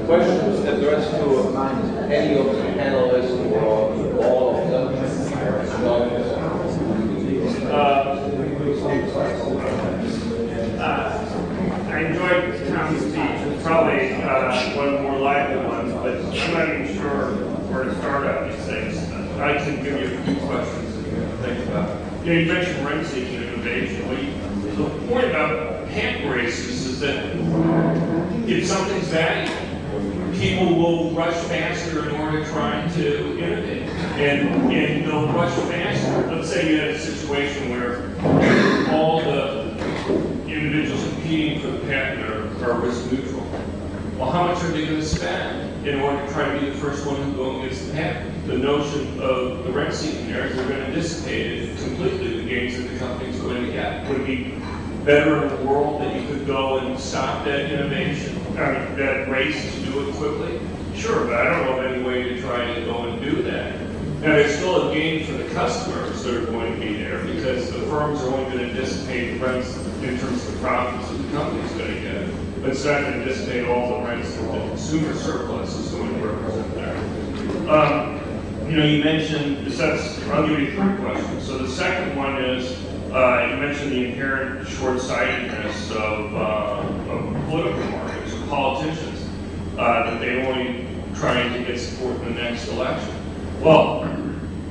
Questions addressed to any of the panelists or all of them? I enjoyed Tom's speech. It's probably one of the more lively ones, but I'm not even sure where to start out these things. I can give you a few questions to think about. You mentioned rent-seeking innovation. The point about patent races is that if something's valuable, people will rush faster in order to try to innovate. And they'll rush faster. Let's say you had a situation where all the individuals competing for the patent are risk neutral. Well, how much are they going to spend in order to try to be the first one to go against the patent? The notion of the rent-seeking there is they're going to dissipate completely the gains that the company's going to get. Would it be better in the world that you could go and stop that innovation, that race to do it quickly? Sure, but I don't know of any way to try to go and do that. Now, there's still a gain for the customers that are going to be there because the firms are only going to dissipate the rents in terms of the profits that the company's going to get. But it's not going to dissipate all the rents that the consumer surplus is going to represent there. You mentioned, I'll give you 3 questions. So the second one is, you mentioned the inherent short-sightedness of political markets or politicians, that they're only trying to get support in the next election. Well,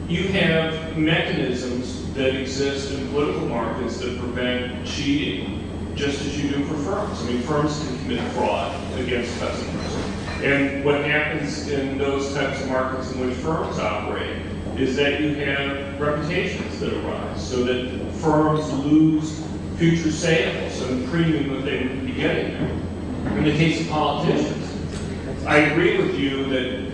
you have mechanisms that exist in political markets that prevent cheating, just as you do for firms. I mean, firms can commit fraud against customers. And what happens in those types of markets in which firms operate is that you have reputations that arise, so that firms lose future sales and the premium that they would be getting there. In the case of politicians, I agree with you that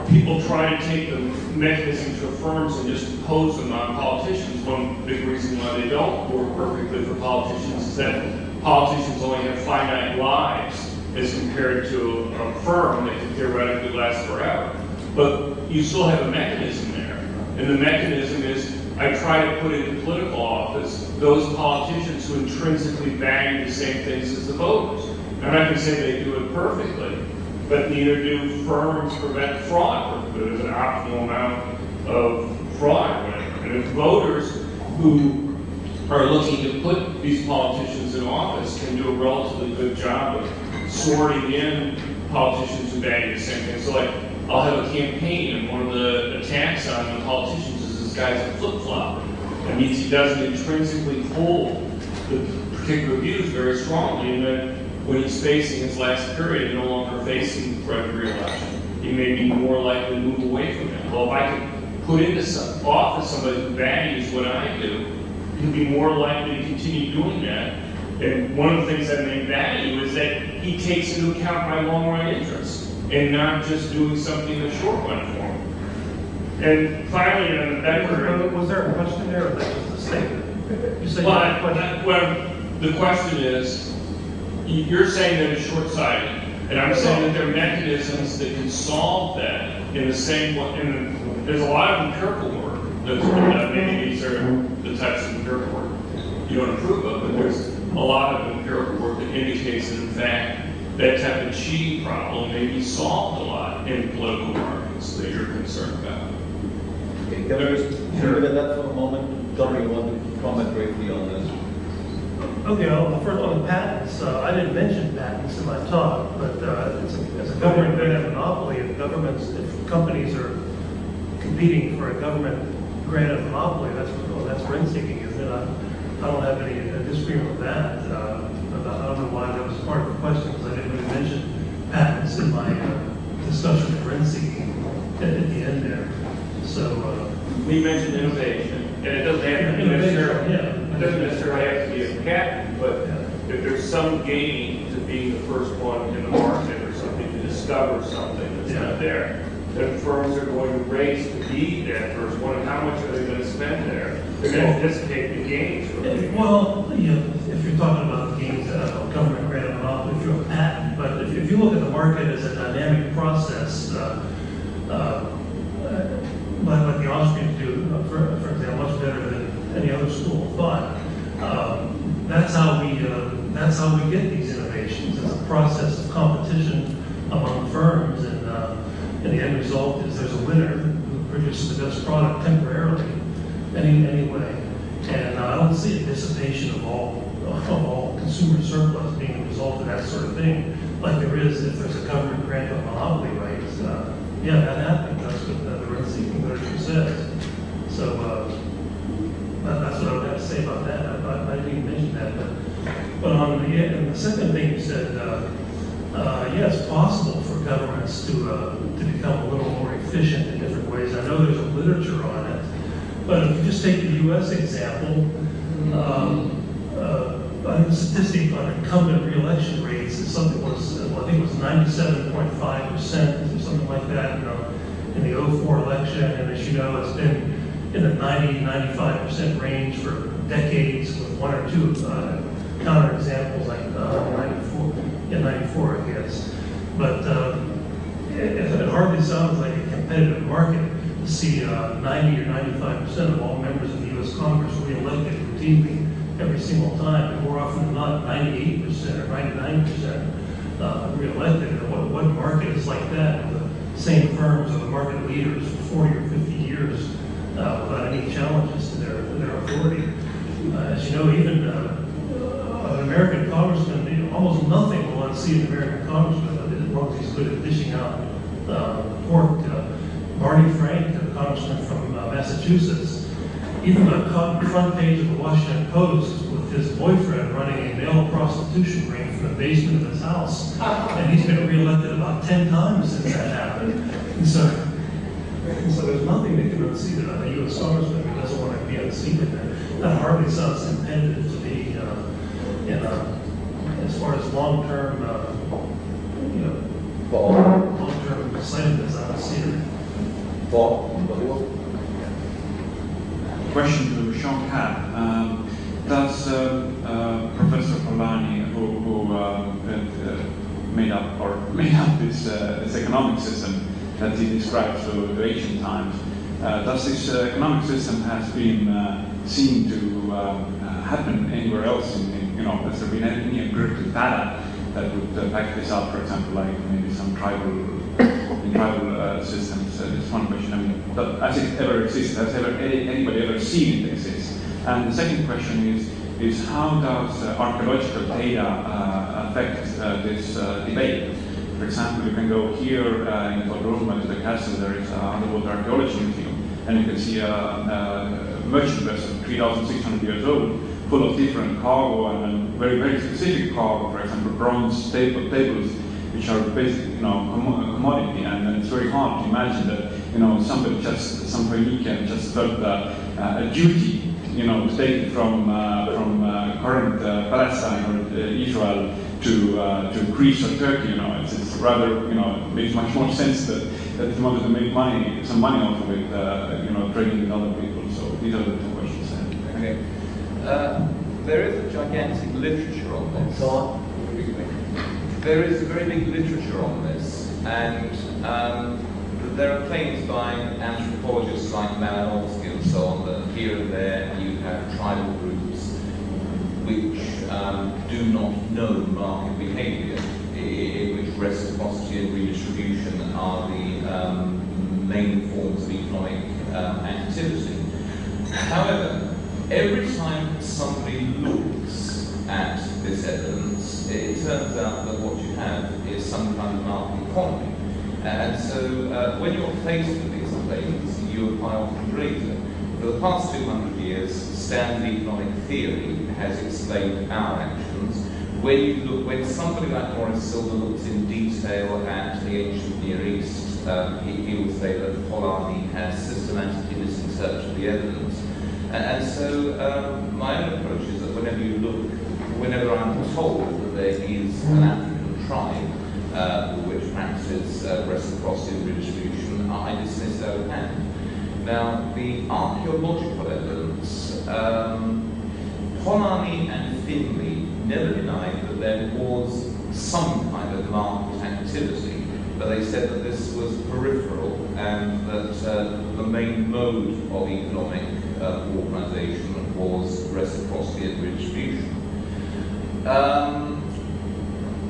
people try to take the mechanisms for firms and just impose them on politicians. One big reason why they don't work perfectly for politicians is that politicians only have finite lives as compared to a firm that can theoretically last forever. But you still have a mechanism there. And the mechanism is, I try to put into political office those politicians who intrinsically value the same things as the voters. I'm not going to say they do it perfectly, but neither do firms prevent fraud. There's an optimal amount of fraud. And if voters who are looking to put these politicians in office can do a relatively good job of sorting in politicians who value the same thing. So like, I'll have a campaign and one of the attacks on the politicians is this guy's a flip-flopper. That means he doesn't intrinsically hold the particular views very strongly, and that when he's facing his last period and no longer facing the threat of re-election, he may be more likely to move away from it. Well, if I can put into some office somebody who values what I do, he'll be more likely to continue doing that. And one of the things that may value is that he takes into account my long-run interests and not just doing something in the short run for him. And finally, on the background, was there a question there, or was that just a statement? You said the question is, you're saying that it's short-sighted, and I'm saying that there are mechanisms that can solve that in the same way. And there's a lot of empirical work that's been done. Maybe these are the types of empirical work you don't approve of, but there's a lot of empirical work that indicates that, in fact, that type of cheating problem may be solved a lot in political markets that you're concerned about. Okay, can I just share that for a moment? John, you want to comment briefly on this? Okay, well, first on the patents, I didn't mention patents in my talk, but as a government granted monopoly, if companies are competing for a government granted monopoly, that's rent-seeking, isn't it? I don't have any disagreement with that. I don't know why that was he mentioned innovation, and it doesn't have to necessarily, it doesn't necessarily have to be a patent, but if there's some gain to being the first one in the market or something, to discover something that's not there, then firms are going to race to be that first one, and how much are they going to spend there? They're going to anticipate the gains. Well, if you're talking about gains, government grant monopoly through a patent, but if you look at the market as a dynamic process, like the Austrians do, for example, much better than any other school of thought. That's how we get these innovations. It's a process of competition among firms, and the end result is there's a winner who produces the best product temporarily, anyway. And I don't see a dissipation of all consumer surplus being a result of that sort of thing, like there is if there's a government grant of monopoly rights. Yeah, that happens. That's what the rent-seeking literature says. So that's what I would have to say about that. I didn't even mention that. But on and the second thing you said, yeah, it's possible for governments to become a little more efficient in different ways. I know there's a literature on it, but if you just take the U.S. example, I think the statistic on incumbent re-election rates is something I think it was 97.5% or something like that in the 2004 election, and as you know, it's been in the 90-95% range for decades, with one or two counter examples like 94, I guess. But it hardly sounds like a competitive market to see 90 or 95% of all members of the U.S. Congress re-elected routinely every single time, and more often than not, 98% or 99% re-elected. And what market is like that? The same firms are the market leaders for 40 or 50 years without any challenges to their authority. As you know, even an American congressman, almost nothing will unseat an American congressman as long as he's good at dishing out pork. Barney Frank, a congressman from Massachusetts, even got front page of the Washington Post with his boyfriend running a male prostitution ring from the basement of his house. And he's been reelected about 10 times since that happened. And so there's nothing that can unseat a U.S. congressman who doesn't want to be unseated. That hardly sounds competitive to me, as far as long-term, long-term assignments, I don't see it. Question to Sean Gabb. Does Professor Polanyi, who made up this economic system that he describes to the ancient times, does this economic system has been seen to happen anywhere else? Has there been any empirical data that would back this up? For example, like maybe some tribal systems. That's one question. I mean, has it ever existed? Has anybody ever seen it exist? And the second question is how does archaeological data affect this debate? For example, you can go here in Roma to the castle. There is an underwater archaeology museum, and you can see a merchant vessel 3,600 years old, full of different cargo and very, very specific cargo. For example, bronze tables, which are basically, commodity, and it's very hard to imagine that, somebody some Phoenician just felt a duty, to take it from current Palestine or Israel to Greece or Turkey. It's rather, makes much more sense that he wanted to make some money off of it, trading with other people. So these are the two questions. Okay. There is a gigantic literature on this. There is a very big literature on this, and there are claims by anthropologists like Malinowski and so on that here and there you have tribal groups which do not know market behavior, in which reciprocity and redistribution are the main forms of economic activity. However, every time somebody looks at this evidence, it turns out that what you have is some kind of market economy. And so when you're faced with these claims, you apply often greater. For the past 200 years, standard economic theory has explained our actions. when somebody like Morris Silver looks in detail at the ancient Near East, he will say that Polanyi has systematically misinterpreted the evidence. And so my own approach is that whenever I'm told that there is an African tribe which practices reciprocity and redistribution, I dismiss out of hand. Now, the archaeological evidence, Polanyi and Finley never denied that there was some kind of market activity, but they said that this was peripheral and that the main mode of economic organisation was reciprocity and redistribution.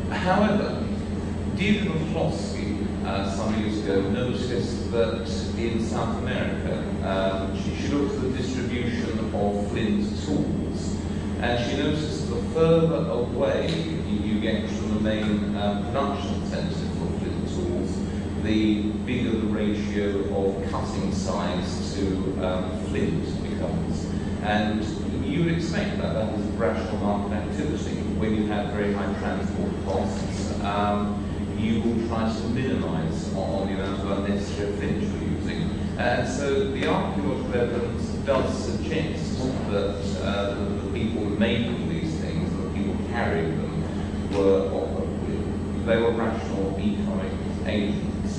However, Deirdre McCloskey, some years ago, noticed that in South America, she looked at the distribution of flint tools, and she noticed that the further away you get from the main production centre for flint tools, the bigger the ratio of cutting size to flint becomes. And you would expect that that is rational market activity. When you have very high transport costs, you will try to minimise on the amount of unnecessary flint you're using. And so the archaeological evidence does suggest that the people making these things, the people carrying them, they were rational economic agents.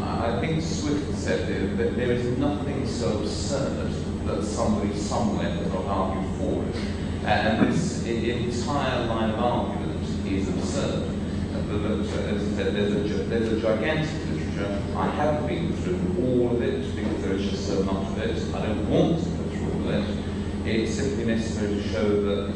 I think Swift said that there is nothing so absurd that somebody somewhere does not argue for it. And this entire line of argument is absurd. As I said, there's a gigantic literature. I haven't been through all of it because there is just so much of it. I don't want to go through all of it. It's simply necessary to show that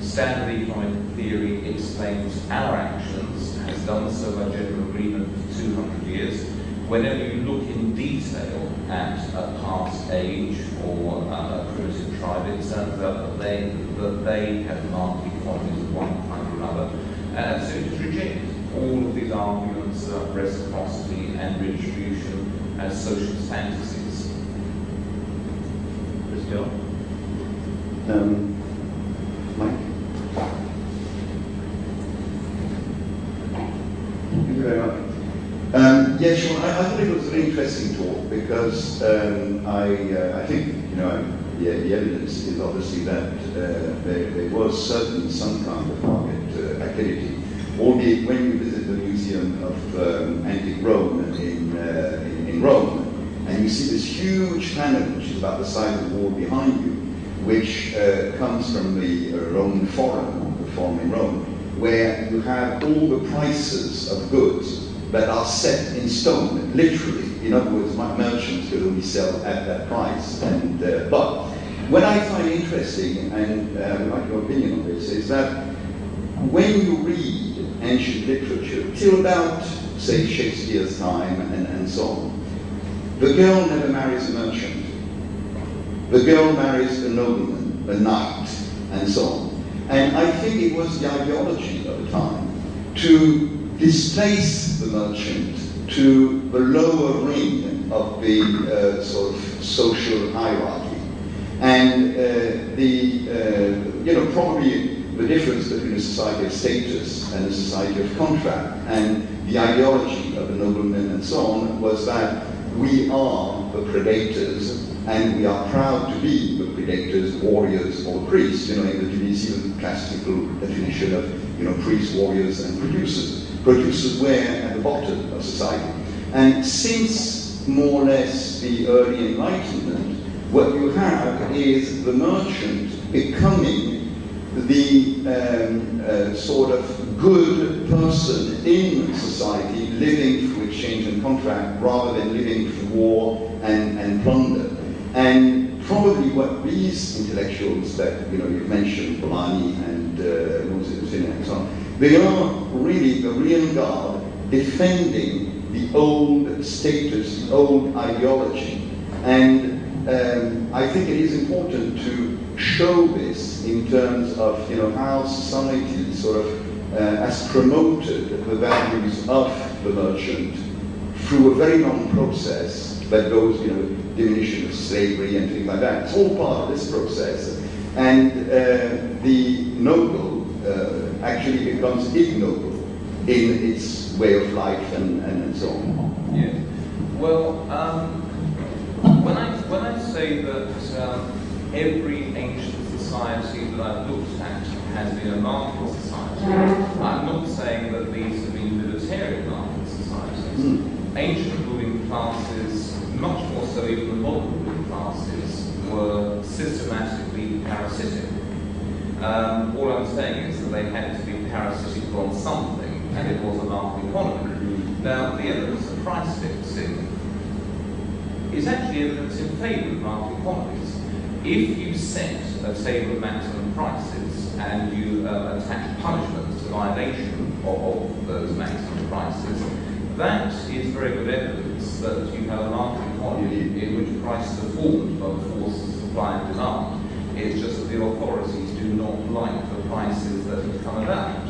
standard economic theory explains our actions, has done so by general agreement for 200 years. Whenever you look in detail at a past age or a primitive tribe, it turns out that they have market economies of one kind or another. And so it rejects all of these arguments about reciprocity and redistribution as social fantasies. Christian? Mike? Thank you very much. Yeah, Sean, I thought it was an interesting talk because I think, the evidence is obviously that there was certainly some kind of market activity, albeit when you visit the Museum of Antique Rome in Rome, and you see this huge panel, which is about the size of the wall behind you, which comes from the Roman Forum, the Forum in Rome, where you have all the prices of goods that are set in stone, literally. In other words, merchants could only sell at that price. And but what I find interesting, and I would like your opinion on this, is that when you read ancient literature, till about, say, Shakespeare's time and so on, the girl never marries a merchant. The girl marries a nobleman, a knight, and so on. And I think it was the ideology of the time to displace the merchant to the lower ring of the sort of social hierarchy. And probably the difference between a society of status and a society of contract and the ideology of the noblemen and so on was that we are the predators and we are proud to be the predators, warriors, or priests. In the Tunisian classical definition of priests, warriors, and producers. Producers were at the bottom of society. And since more or less the early Enlightenment, what you have is the merchant becoming the sort of good person in society, living through exchange and contract rather than living through war and plunder. And probably what these intellectuals that you've mentioned, Polanyi and and so on, they are really the real guard defending the old status, the old ideology. And I think it is important to show this in terms of how society sort of has promoted the values of the merchant through a very long process that goes, diminution of slavery and things like that. It's all part of this process. and the noble actually becomes ignoble in its way of life and so on. Yes. Well, when I say that every ancient society that I've looked at has been a market society, I'm not saying that these have been libertarian market societies. Ancient ruling classes, much more so even the modern ruling classes, were systematically parasitic. All I'm saying is that they had to be parasitic on something, and it was a market economy. Now, the evidence of price fixing is actually evidence in favour of market economies. If you set a table of maximum prices and you attach punishments to violation of those maximum prices, that is very good evidence that you have a market economy in which prices are formed by the forces of supply and demand. It's just that the authorities do not like the prices that have come about.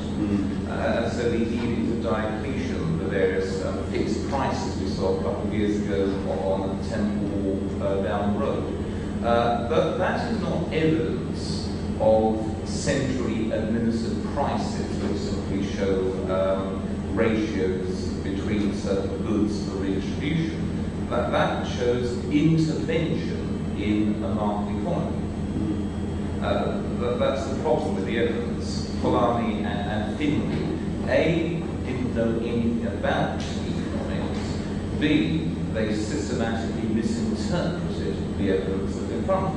So the edict of Diocletian, the various fixed prices we saw a couple of years ago on the temple wall down the road, but that is not evidence of centrally administered prices which simply show ratios between certain goods for redistribution. That shows intervention in a market economy. That's the problem with the evidence. Polanyi and Finley, didn't know anything about economics. B, they systematically misinterpreted the evidence that in front of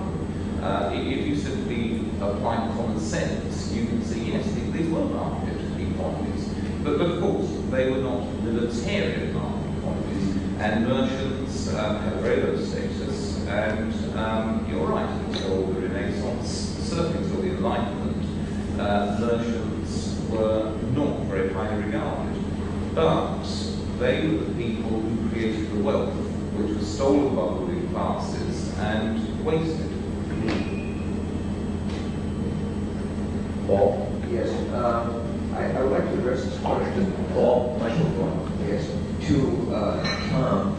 them. If you simply apply common sense, you can see, yes, these were market economies. But of course, they were not libertarian market economies, and merchants had a very low status, and you're right, until the Renaissance, certainly until the Enlightenment, merchants were not very highly regarded. But they were the people who created the wealth, which was stolen by the ruling classes and wasted. Paul? Yes. I would like to address this question, Paul, microphone, yes, to Tom.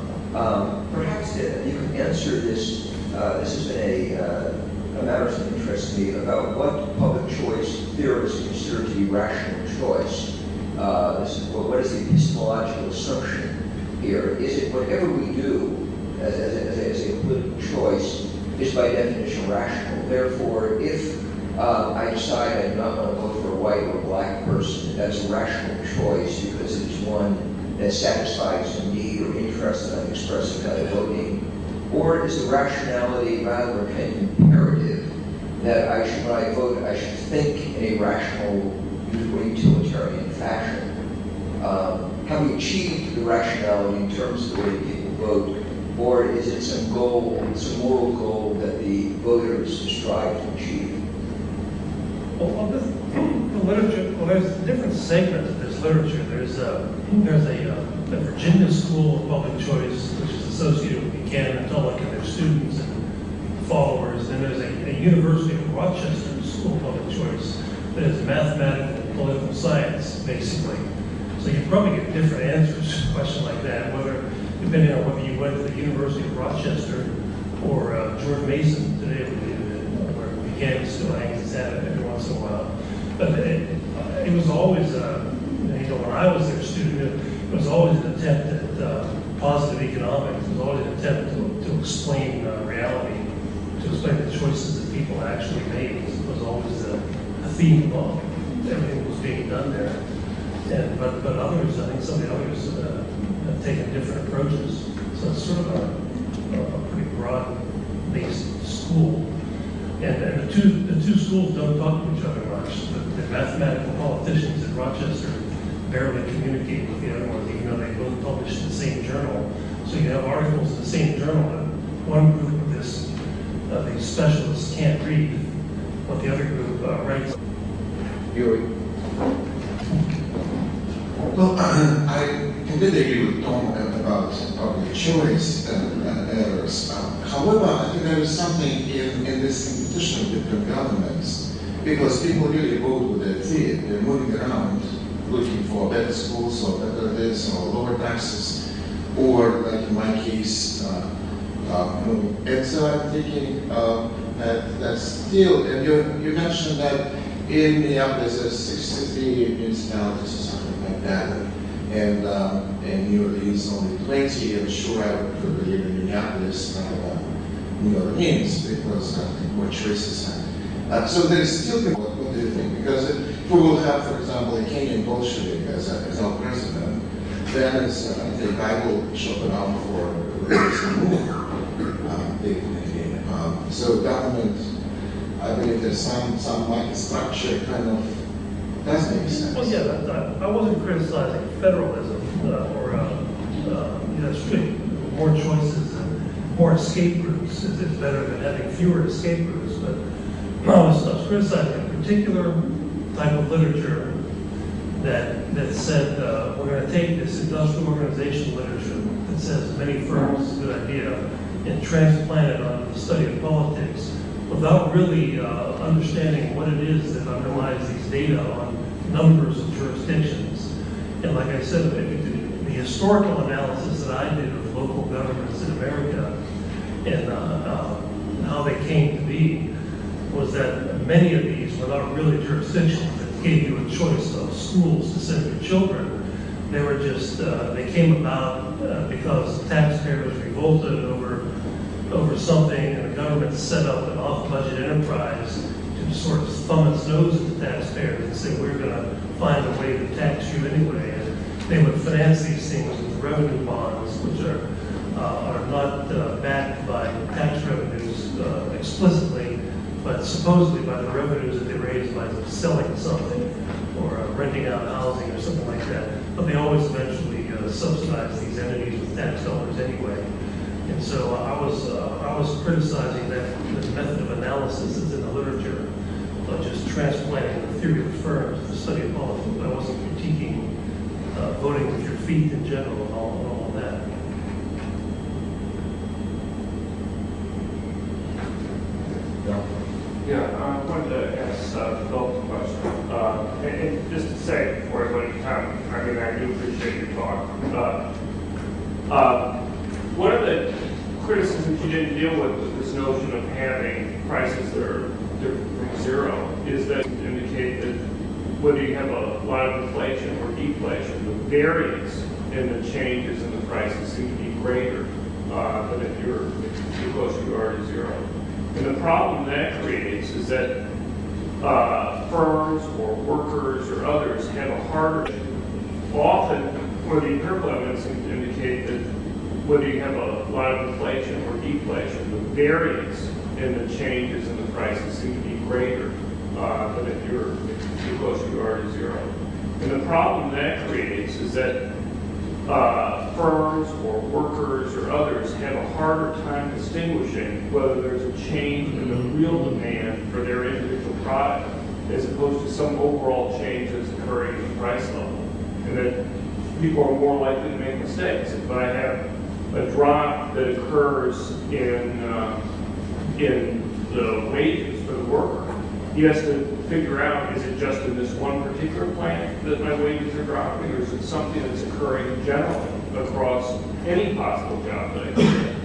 Perhaps you can answer this. This has been a matter of interest to me about what public choice theorists consider to be rational choice. What is the epistemological assumption here? Is it whatever we do as a political choice is by definition rational? Therefore, if I decide I do not want to vote for a white or black person, that's a rational choice because it is one that satisfies a need or interest that I'm expressing by voting. Or is the rationality rather a kind of imperative that when I vote, I should think in a rational, utilitarian fashion? Have we achieved the rationality in terms of the way people vote, or is it some goal, some moral goal that the voters strive to achieve? Well, the literature, there's different segments of this literature. There's a Virginia School of Public Choice, which is associated with Buchanan and Tulloch and their students and followers. And there's a University of Rochester School of Public Choice that is mathematical and political science, basically. So you probably get different answers to a question like that, depending on whether you went to the University of Rochester or George Mason today, where Buchanan still hangs his hat every once in a while. But it was always, when I was their student, it was always an attempt at positive economics. It was always an attempt to explain reality, to explain the choices that people actually made. It was always a theme of everything that was being done there. But others, I think some of the others have taken different approaches. So it's sort of a pretty broad-based school. And the two schools don't talk to each other much. The mathematical politicians in Rochester barely communicate with the other ones, even though they both publish in the same journal. So you have articles in the same journal, and one group of these specialists can't read what the other group writes. Yuri. Well, I completely agree with Tom about public choice and errors. However, I think there is something in this competition of different governments, because people really vote with their feet. They're moving around looking for better schools or better this or lower taxes, or like in my case, and so I'm thinking, that still, and you mentioned that in Minneapolis there's 63 municipalities or something like that, and in New Orleans only 20. I'm sure I would believe in Minneapolis, New Orleans, because more choices. So there is still, what do you think? Because if we will have, for example, a Kenyan Bolshevik as our president, then it's the Bible shopping out for so government, I believe there's some market structure kind of does make sense. Well, yeah, I wasn't criticizing federalism or more choices and more escape routes is better than having fewer escape routes. But I was criticizing a particular type of literature that said we're going to take this industrial organization literature that says many firms is a good idea and transplant it onto the study of politics without really understanding what it is that underlies these data on numbers of jurisdictions. And like I said, the historical analysis that I did of local governments in America and how they came to be was that many of these were not really jurisdictions that gave you a choice of schools to send your children. They were just, they came about because taxpayers revolted over something, and the government set up an off-budget enterprise to sort of thumb its nose at the taxpayers and say, we're going to find a way to tax you anyway. And they would finance these things with revenue bonds, which are not backed by tax revenues explicitly, but supposedly by the revenues that they raise by selling something or renting out housing or something like that. But they always eventually subsidize these entities with tax dollars anyway. And so I was criticizing that the method of analysis that's in the literature, but just transplanting the theory of the firms to the study of politics. I wasn't critiquing voting with your feet in general and all of that. Yeah, I wanted to ask Phil a question. And just to say, before everybody comes, I mean, I do appreciate your talk. One of the criticisms you didn't deal with this notion of having prices that are different from zero is that you indicate that whether you have a lot of inflation or deflation, the variance in the changes in the prices seem to be greater than if you're too close to already zero. And the problem that creates is that firms or workers or others have a harder, often where the empirical evidence seems to indicate that whether you have a lot of inflation or deflation, the variance in the changes in the prices seem to be greater than if you're too close to already zero. And the problem that creates is that firms or workers or others have a harder time distinguishing whether there's a change in the real demand for their individual product as opposed to some overall change that's occurring at the price level. And that people are more likely to make mistakes. If I have a drop that occurs in the wages for the worker, he has to figure out, is it just in this one particular plant that my wages are dropping, or is it something that's occurring generally across any possible job that I can get?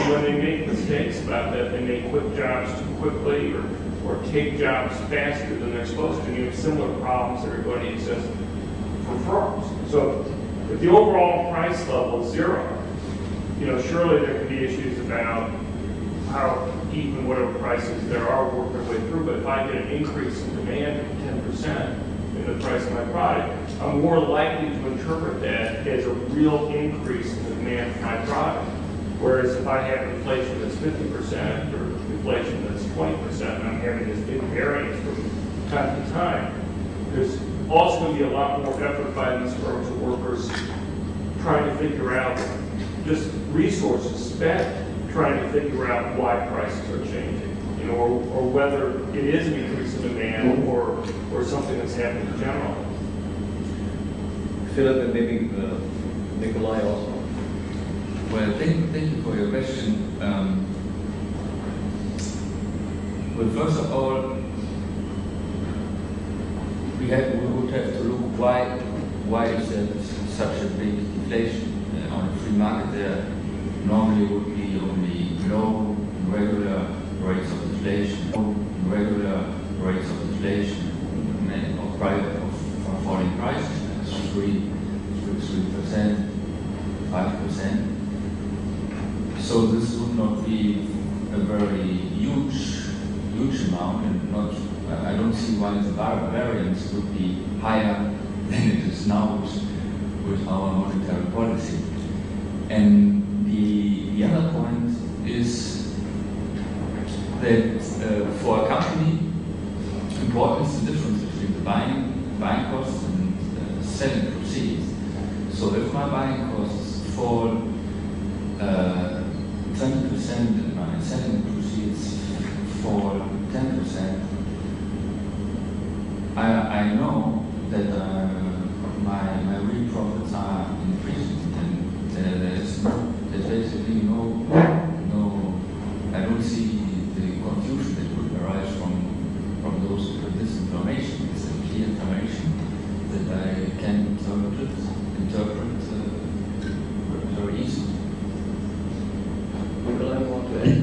When they make mistakes about that, they may quit jobs too quickly or take jobs faster than they're supposed to. You have similar problems everybody exists for firms. So if the overall price level is zero, surely there could be issues about how even whatever prices there are work their way through, but if I get an increase in demand of 10% in the price of my product, I'm more likely to interpret that as a real increase in the demand for my product. Whereas if I have inflation that's 50% or inflation that's 20% and I'm having this big variance from time to time, there's also going to be a lot more effort by these firms and workers trying to figure out just resources spent trying to figure out why prices are changing, or whether it is an increase in demand or something that's happening generally. Philip, and maybe Nikolay also. Well, thank you for your question. Well, first of all, we would have to look why is there such a big deflation on a free market. There normally would be only low regular rates of inflation, regular rates of inflation, of falling prices, 3%, 5%. So this would not be a very huge amount, and not. I don't see why the variance would be higher than it is now with our monetary policy. And the other point is that for a company, important is the difference between the buying costs and selling proceeds. So if my buying costs fall 20% and my selling proceeds fall 10%, I know that my real profits are increasing, and there's basically no, I don't see the confusion that would arise from this information. It's a clear information that I can interpret very easily. Nikolay, want to add?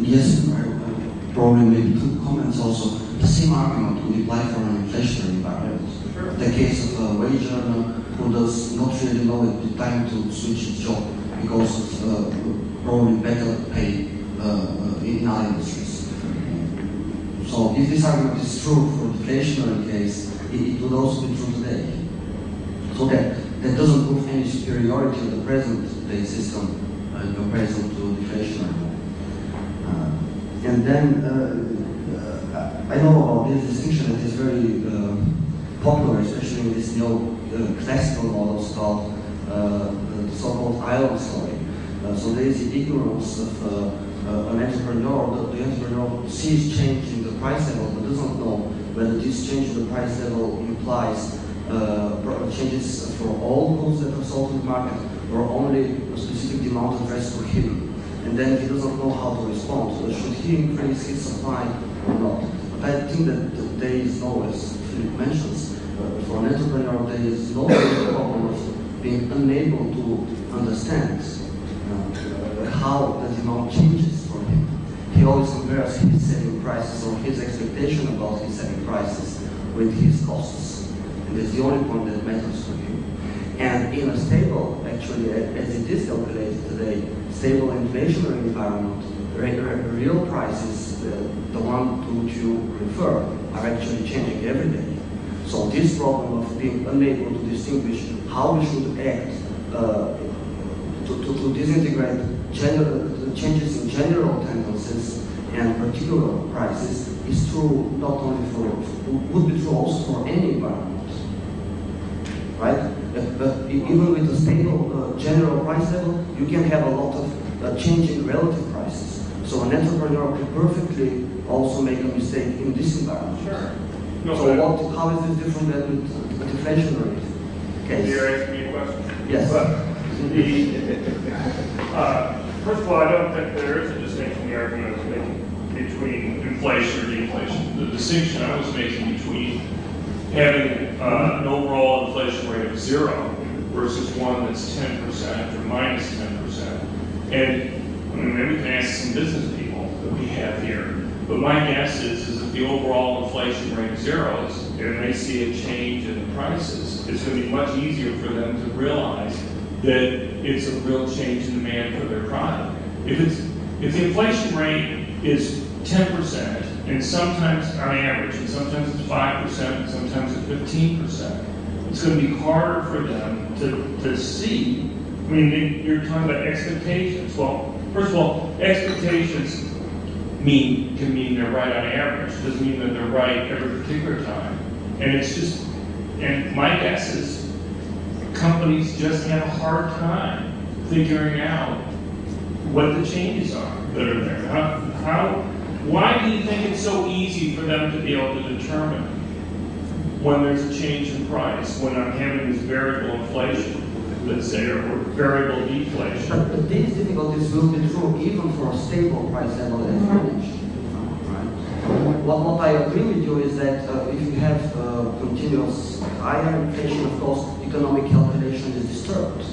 Yes, probably maybe two comments also. The same argument would apply for an inflationary environment. Sure. The case of a wage earner who does not really know at the time to switch his job because of probably better pay in other industries. So if this argument is true for the deflationary case, it would also be true today. So that doesn't prove any superiority of the present day system in comparison to deflationary one. And then I know about this distinction that is very popular, especially in these classical models called the so-called island story. So there is the ignorance of an entrepreneur. The entrepreneur sees change in the price level, but doesn't know whether this change in the price level implies changes for all goods that are sold in the market, or only a specific demand addressed to him. And then he doesn't know how to respond. So should he increase his supply or not? But I think that there is no, as Philip mentions, for an entrepreneur, there is no problem of being unable to understand how the demand changes for him. He always compares his selling prices or his expectation about his selling prices with his costs. And that's the only point that matters for him. And in a stable, actually, as it is calculated today, stable inflationary environment, real prices, the one to which you refer, are actually changing every day. So this problem of being unable to distinguish how we should act to disintegrate changes in general tendencies and particular prices is true not only would be true also for any environment, right? But even with a stable general price level, you can have a lot of change in relative prices. So an entrepreneur can perfectly also make a mistake in this environment. Sure. No, so how is this different than with the deflationary case? You're asking me a question? Yes. First of all, I don't think there is a distinction the argument is making between inflation or deflation. The distinction I was making between having an overall inflation rate of 0 versus one that's 10% or minus 10%. And I mean, maybe we can ask some business people that we have here. But my guess is that the overall inflation rate of 0 is, and they see a change in the prices, it's going to be much easier for them to realize that it's a real change in demand for their product. If the inflation rate is 10%, and sometimes on average, and sometimes it's 5%, and sometimes it's 15%, it's going to be harder for them to see. I mean, you're talking about expectations. Well, first of all, expectations can mean they're right on average. It doesn't mean that they're right every particular time. And it's just, and my guess is companies just have a hard time figuring out what the changes are that are there. Why do you think it's so easy for them to be able to determine when there's a change in price, when I'm having this variable inflation, let's say, or variable deflation? But these difficulties will be true even for a stable price level as managed. Right? What I agree with you is that if you have continuous higher inflation, of course, economic calculation is disturbed.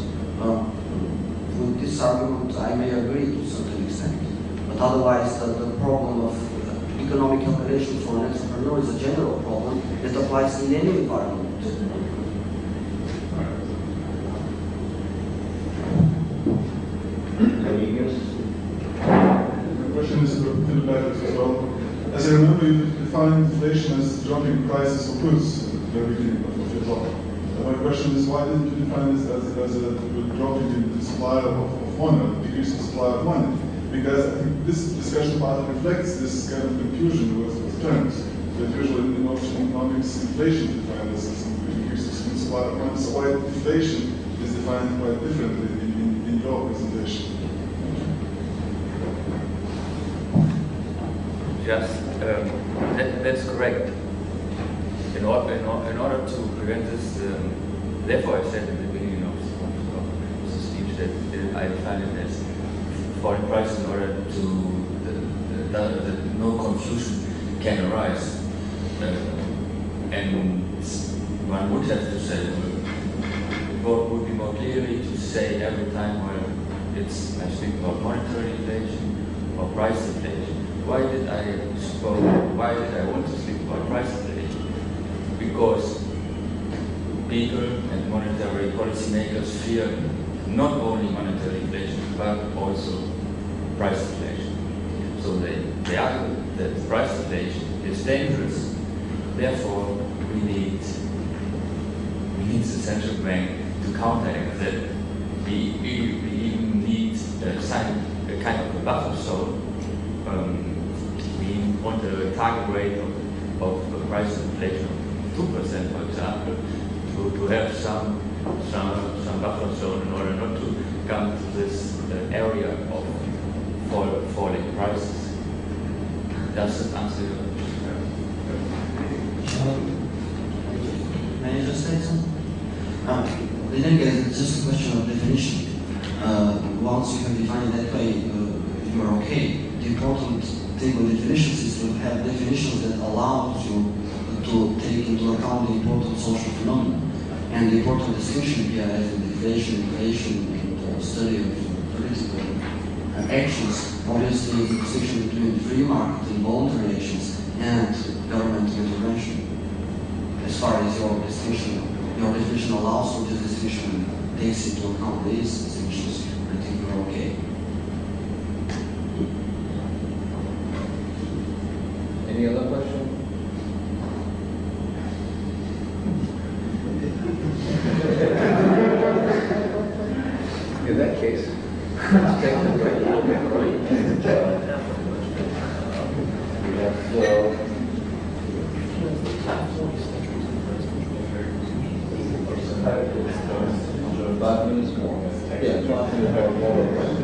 With this argument, I may agree to a certain extent. But otherwise, the problem of economic calculation for an entrepreneur is a general problem that applies in any environment. The question is to the Bagus as well. As I remember, you defined inflation as dropping prices for goods at the very beginning of your talk. My question is, why didn't you define this as a dropping in the supply of money, or decreasing supply of money? Because I think this discussion part reflects this kind of confusion with terms. That usually in economics, inflation is defined as increasing supply of money. So why deflation is defined quite differently in your presentation? Yes, that's correct. In order to prevent this, therefore I said at the beginning of the speech that I define it as falling price in order to that no confusion can arise. And one would have to say, it would be more clearly to say every time when I speak about monetary inflation or price inflation. Why did I want to speak about price inflation? Because people and monetary policymakers fear not only monetary inflation but also price inflation. So they argue that price inflation is dangerous. Therefore, we need the central bank to counteract that. We even need a kind of a buffer zone. We want a target rate of price inflation of 2%, for example, to have some buffer zone in order not to come to this area of falling prices. Does that answer your question? May I just say something? In any case, it's just a question of definition. Once you have defined it that way, you are okay. The important thing with definitions is to have definitions that allow you to take into account the important social phenomena. And the important distinction here is the deflation, inflation, and the study of political actions. Obviously, the distinction between free market and voluntary actions and government intervention. As far as your definition allows for this distinction and takes into account these distinctions, I think we're okay. Any other question? In that case, let's take the break. We have 5 minutes more. Yeah, 5 minutes more.